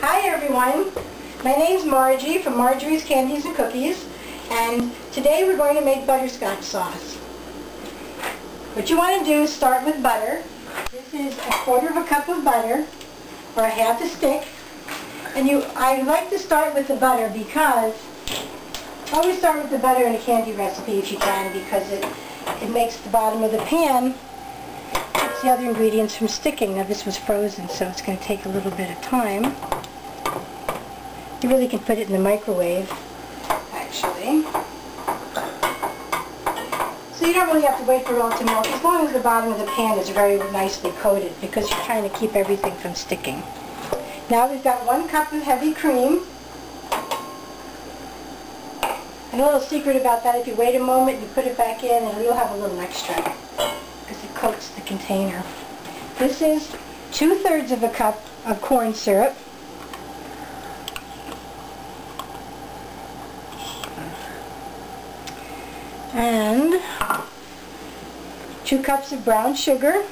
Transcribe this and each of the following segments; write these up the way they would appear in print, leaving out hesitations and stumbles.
Hi everyone, my name's Margie from Marjorie's Candies and Cookies, and today we're going to make butterscotch sauce. What you want to do is start with butter. This is 1/4 cup of butter, or 1/2 stick, and I like to start with the butter because, always start with the butter in a candy recipe if you can, because it makes the bottom of the pan, keeps the other ingredients from sticking. Now this was frozen, so it's going to take a little bit of time. You really can put it in the microwave, actually. So you don't really have to wait for it all to melt, as long as the bottom of the pan is very nicely coated, because you're trying to keep everything from sticking. Now we've got 1 cup of heavy cream. And a little secret about that, if you wait a moment, you put it back in, and you'll have a little extra, because it coats the container. This is 2/3 of a cup of corn syrup. And 2 cups of brown sugar.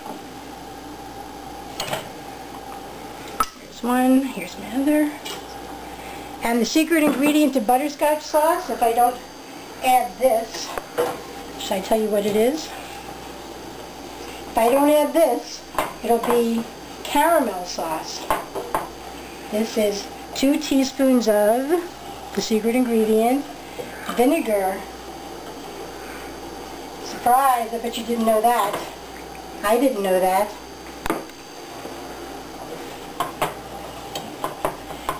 Here's one, here's my other. And the secret ingredient to butterscotch sauce, if I don't add this, should I tell you what it is? If I don't add this, it'll be caramel sauce. This is 2 teaspoons of the secret ingredient, vinegar. Surprise, I bet you didn't know that. I didn't know that.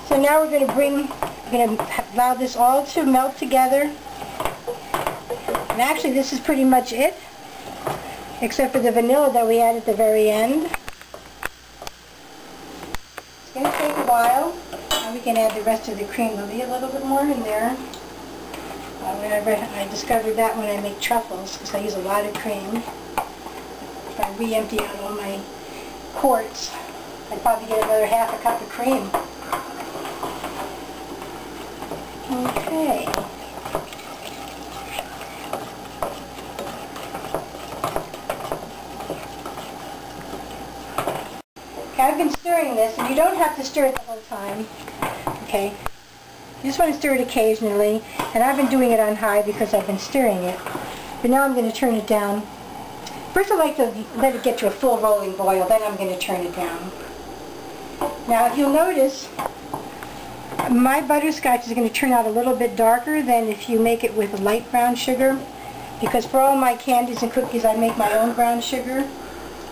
So now we're going to allow this all to melt together. And actually this is pretty much it, except for the vanilla that we add at the very end. It's going to take a while, and we can add the rest of the cream. There'll be a little bit more in there. I discovered that when I make truffles, because I use a lot of cream. If I re-empty out all my quarts, I'd probably get another 1/2 cup of cream. Okay. Okay, I've been stirring this, and you don't have to stir it the whole time. Okay. You just want to stir it occasionally, and I've been doing it on high because I've been stirring it. But now I'm going to turn it down. First I like to let it get to a full rolling boil, then I'm going to turn it down. Now if you'll notice, my butterscotch is going to turn out a little bit darker than if you make it with light brown sugar, because for all my candies and cookies I make my own brown sugar,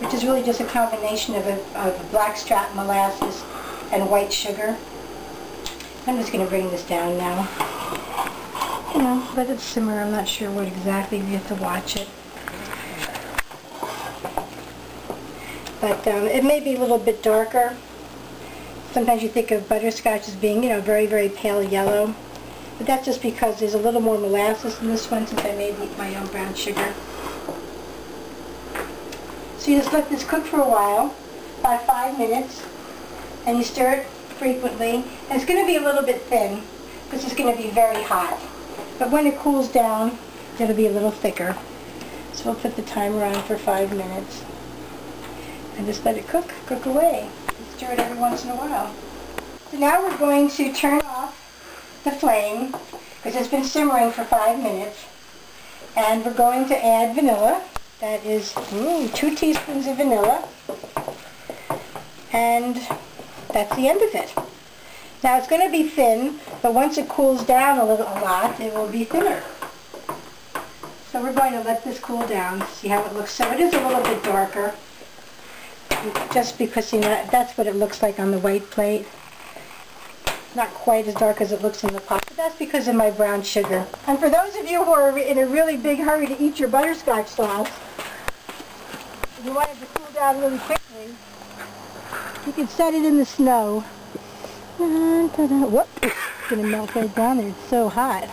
which is really just a combination of blackstrap molasses and white sugar. I'm just going to bring this down now. You know, let it simmer. I'm not sure what exactly, you have to watch it. But it may be a little bit darker. Sometimes you think of butterscotch as being, you know, very, very pale yellow. But that's just because there's a little more molasses in this one, since I made my own brown sugar. So you just let this cook for a while, about 5 minutes, and you stir it frequently. And it's going to be a little bit thin, because it's going to be very hot. But when it cools down, it'll be a little thicker. So we'll put the timer on for 5 minutes. And just let it cook away. Stir it every once in a while. So now we're going to turn off the flame, because it's been simmering for 5 minutes. And we're going to add vanilla. That is 2 teaspoons of vanilla. And that's the end of it. Now it's going to be thin, but once it cools down a lot, it will be thinner. So we're going to let this cool down, see how it looks. So it is a little bit darker, just because, you know, that's what it looks like on the white plate. Not quite as dark as it looks in the pot, but that's because of my brown sugar. And for those of you who are in a really big hurry to eat your butterscotch sauce, if you want it to cool down really quickly, you can set it in the snow. Whoop! It's going to melt right down there. It's so hot.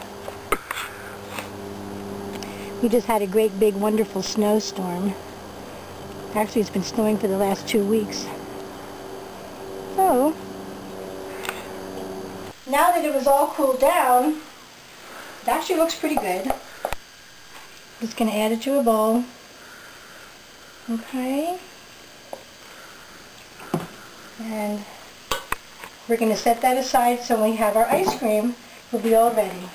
We just had a great big wonderful snowstorm. Actually, it's been snowing for the last 2 weeks. So, now that it was all cooled down, it actually looks pretty good. Just going to add it to a bowl. Okay. And We're going to set that aside so when we have our ice cream, we'll be all ready.